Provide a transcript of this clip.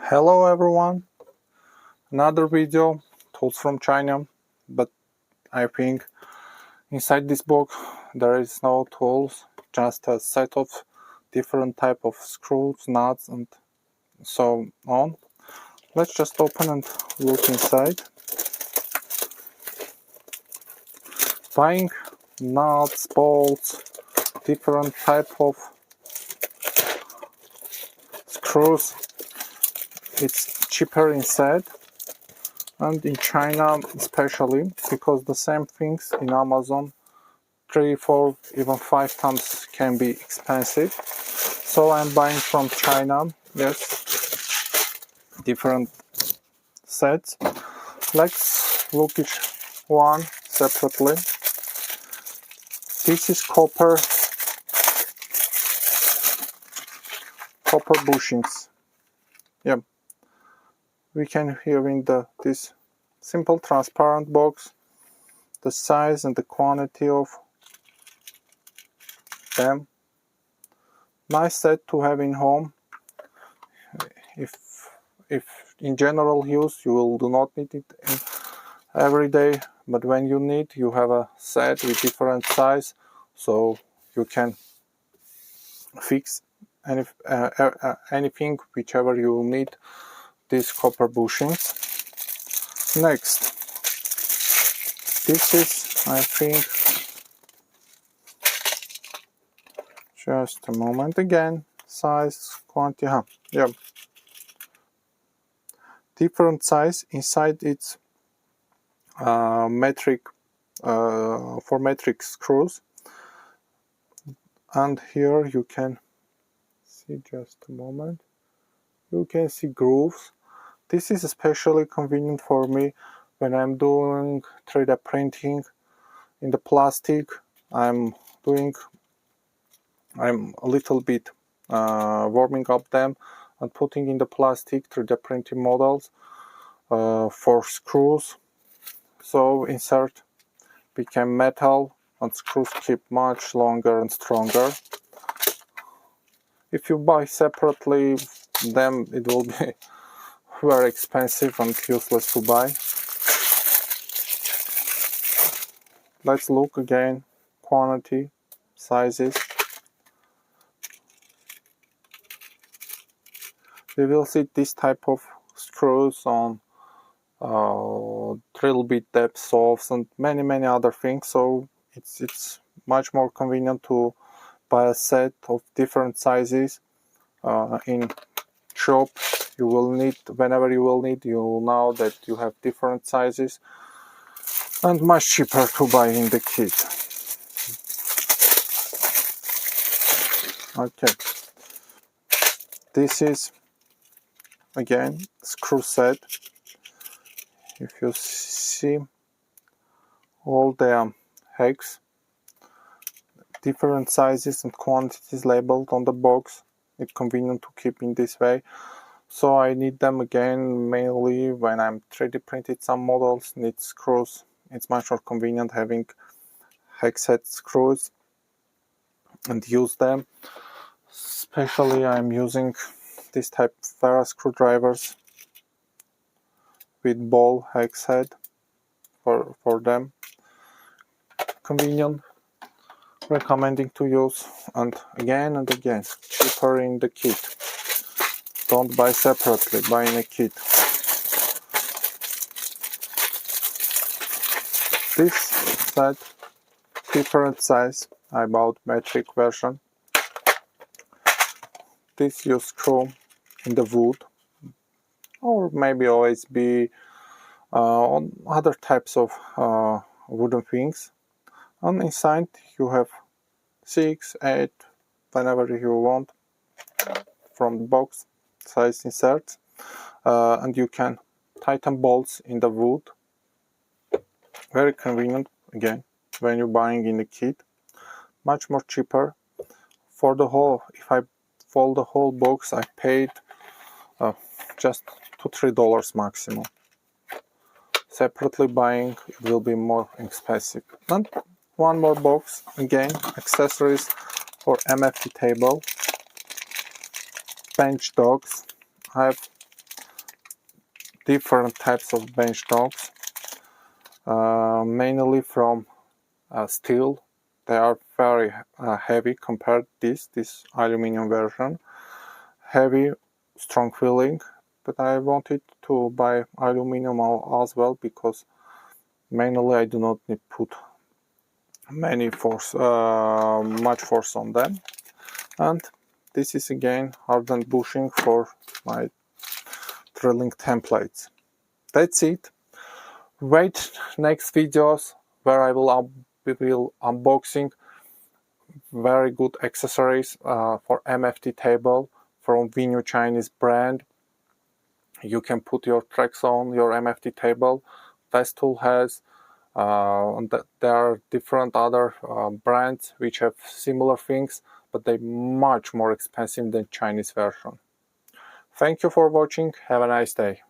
Hello everyone, another video, tools from China, but I think inside this book there is no tools, just a set of different type of screws, nuts and so on. Let's just open and look inside. Buying nuts, bolts, different type of screws, it's cheaper inside. And in China especially, because the same things in Amazon 3, 4, even 5 times can be expensive. So I'm buying from China, yes, different sets. Let's look each one separately. This is copper bushings. Yeah, we can hear in this simple transparent box the size and the quantity of them. Nice set to have in home. If in general use you will do not need it every day, but when you need, you have a set with different size, so you can fix anything whichever you need these copper bushings. Next, this is, I think, just a moment again, size, quantity, yeah, different size. Inside it's metric for metric screws, and here you can see, just a moment, you can see grooves. This is especially convenient for me when I'm doing 3D printing in the plastic. I'm a little bit warming up them and putting in the plastic 3D printing models for screws. So insert became metal and screws keep much longer and stronger. If you buy separately, then it will be very expensive and useless to buy. Let's look again, quantity, sizes. We will see this type of screws on drill bit depth saws and many other things, so it's much more convenient to buy a set of different sizes in shop. You will need, whenever you will need, you know that you have different sizes, and much cheaper to buy in the kit. Okay, this is again screw set. If you see all the hex, different sizes and quantities labeled on the box, it's convenient to keep in this way. So I need them again mainly when I'm 3D printed some models, need screws. It's much more convenient having hex set screws and use them. Especially I'm using this type of Wera screwdrivers with ball hex head for them. Convenient, recommending to use, and again, cheaper in the kit. Don't buy separately, buy in a kit. This set, different size, I bought metric version. This you screw in the wood, or maybe OSB, on other types of wooden things. And inside you have 6, 8, whenever you want, from the box size inserts, and you can tighten bolts in the wood. Very convenient again when you're buying in the kit. Much more cheaper. For the whole, if I fold the whole box, I paid just $2 to $3 maximum. Separately buying, it will be more expensive. And one more box, again, accessories for MFT table, bench dogs. I have different types of bench dogs, mainly from steel. They are very heavy compared to this aluminum version. Heavy, strong feeling, but I wanted to buy aluminum as well because mainly I do not need put much force on them. And this is again hardened bushing for my drilling templates. That's it. Wait next videos where I will unboxing very good accessories for MFT table from Venue Chinese brand. You can put your tracks on your MFT table. Festool has, and there are different other brands which have similar things, but they're much more expensive than Chinese version. Thank you for watching. Have a nice day.